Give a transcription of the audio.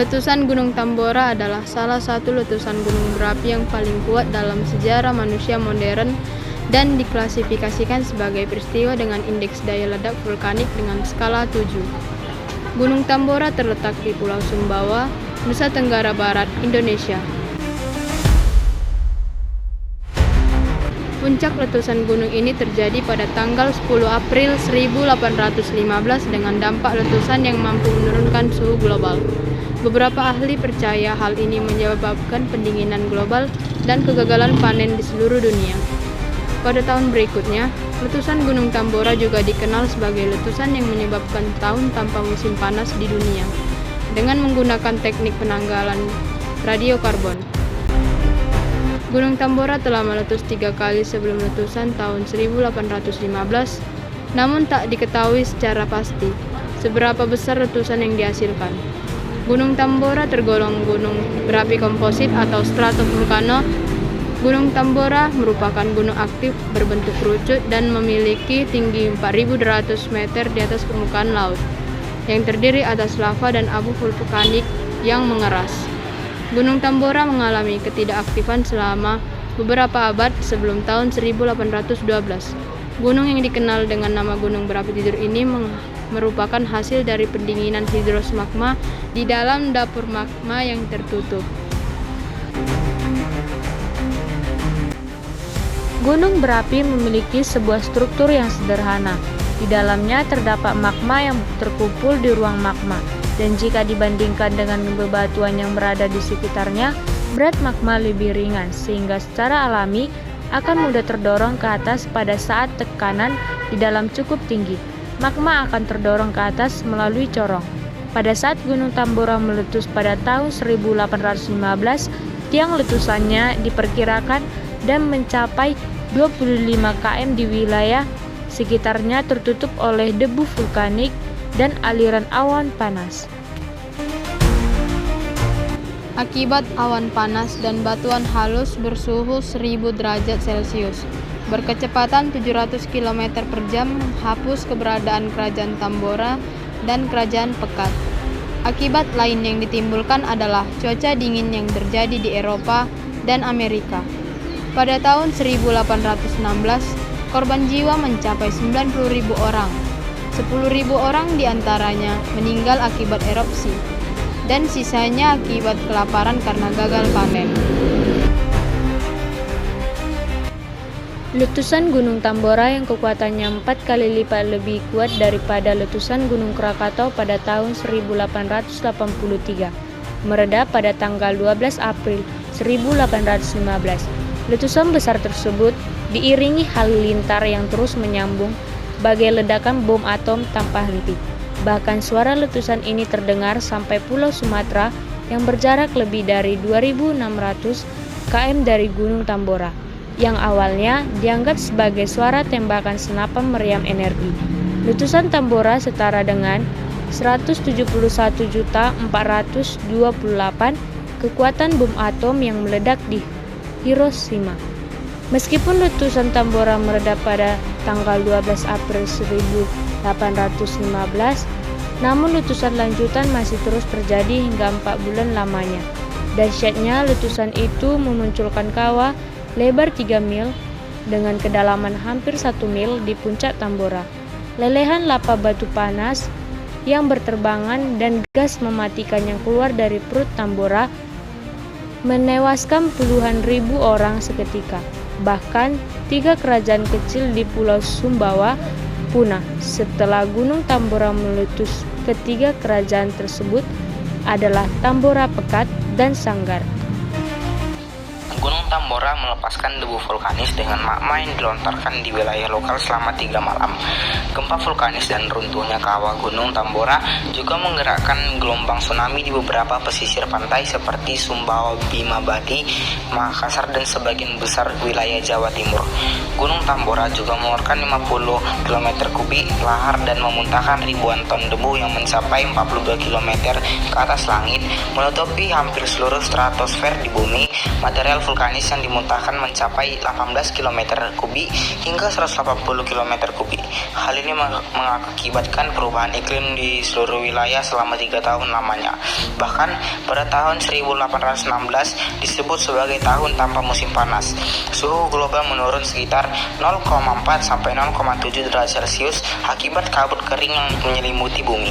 Letusan Gunung Tambora adalah salah satu letusan gunung berapi yang paling kuat dalam sejarah manusia modern dan diklasifikasikan sebagai peristiwa dengan indeks daya ledak vulkanik dengan skala 7. Gunung Tambora terletak di Pulau Sumbawa, Nusa Tenggara Barat, Indonesia. Puncak letusan gunung ini terjadi pada tanggal 10 April 1815 dengan dampak letusan yang mampu menurunkan suhu global. Beberapa ahli percaya hal ini menyebabkan pendinginan global dan kegagalan panen di seluruh dunia. Pada tahun berikutnya, letusan Gunung Tambora juga dikenal sebagai letusan yang menyebabkan tahun tanpa musim panas di dunia, dengan menggunakan teknik penanggalan radiokarbon. Gunung Tambora telah meletus 3 kali sebelum letusan tahun 1815, namun tak diketahui secara pasti seberapa besar letusan yang dihasilkan. Gunung Tambora tergolong gunung berapi komposit atau stratovulkano. Gunung Tambora merupakan gunung aktif berbentuk kerucut dan memiliki tinggi 4.200 meter di atas permukaan laut, yang terdiri atas lava dan abu vulkanik yang mengeras. Gunung Tambora mengalami ketidakaktifan selama beberapa abad sebelum tahun 1812. Gunung yang dikenal dengan nama gunung berapi tidur ini merupakan hasil dari pendinginan hidros magma di dalam dapur magma yang tertutup. Gunung berapi memiliki sebuah struktur yang sederhana. Di dalamnya terdapat magma yang terkumpul di ruang magma, dan jika dibandingkan dengan bebatuan yang berada di sekitarnya, berat magma lebih ringan sehingga secara alami akan mudah terdorong ke atas pada saat tekanan di dalam cukup tinggi. Magma akan terdorong ke atas melalui corong. Pada saat Gunung Tambora meletus pada tahun 1815, tiang letusannya diperkirakan dan mencapai 25 km di wilayah sekitarnya tertutup oleh debu vulkanik dan aliran awan panas. Akibat awan panas dan batuan halus bersuhu 1000 derajat Celcius berkecepatan 700 km per jam menghapus keberadaan Kerajaan Tambora dan Kerajaan Pekat. Akibat lain yang ditimbulkan adalah cuaca dingin yang terjadi di Eropa dan Amerika. Pada tahun 1816, korban jiwa mencapai 90.000 orang. 10.000 orang diantaranya meninggal akibat erupsi, dan sisanya akibat kelaparan karena gagal panen. Letusan Gunung Tambora yang kekuatannya 4 kali lipat lebih kuat daripada letusan Gunung Krakatau pada tahun 1883, mereda pada tanggal 12 April 1815. Letusan besar tersebut diiringi halilintar yang terus menyambung bagai ledakan bom atom tanpa henti. Bahkan suara letusan ini terdengar sampai Pulau Sumatera yang berjarak lebih dari 2.600 km dari Gunung Tambora, yang awalnya dianggap sebagai suara tembakan senapan meriam energi. Letusan Tambora setara dengan 171.428 kekuatan bom atom yang meledak di Hiroshima. Meskipun letusan Tambora mereda pada tanggal 12 April 1815, namun letusan lanjutan masih terus terjadi hingga 4 bulan lamanya. Dahsyatnya letusan itu memunculkan kawah lebar 3 mil dengan kedalaman hampir 1 mil di puncak Tambora. Lelehan lava batu panas yang berterbangan dan gas mematikan yang keluar dari perut Tambora menewaskan puluhan ribu orang seketika. Bahkan 3 kerajaan kecil di Pulau Sumbawa punah setelah Gunung Tambora meletus. Ketiga kerajaan tersebut adalah Tambora Pekat dan Sanggar. Gunung Tambora melepaskan debu vulkanis dengan magma yang dilontarkan di wilayah lokal selama 3 malam. Gempa vulkanis dan runtuhnya kawah Gunung Tambora juga menggerakkan gelombang tsunami di beberapa pesisir pantai seperti Sumbawa, Bima, Bali, Makassar, dan sebagian besar wilayah Jawa Timur. Gunung Tambora juga mengeluarkan 50 km kubik lahar dan memuntahkan ribuan ton debu yang mencapai 42 km ke atas langit, menutupi hampir seluruh stratosfer di bumi. Material vulkanis yang dimuntahkan mencapai 18 km kubik hingga 180 km kubik. Hal ini mengakibatkan perubahan iklim di seluruh wilayah selama 3 tahun lamanya. Bahkan pada tahun 1816 disebut sebagai tahun tanpa musim panas. Suhu global menurun sekitar 0,4 sampai 0,7 derajat Celcius akibat kabut kering yang menyelimuti bumi.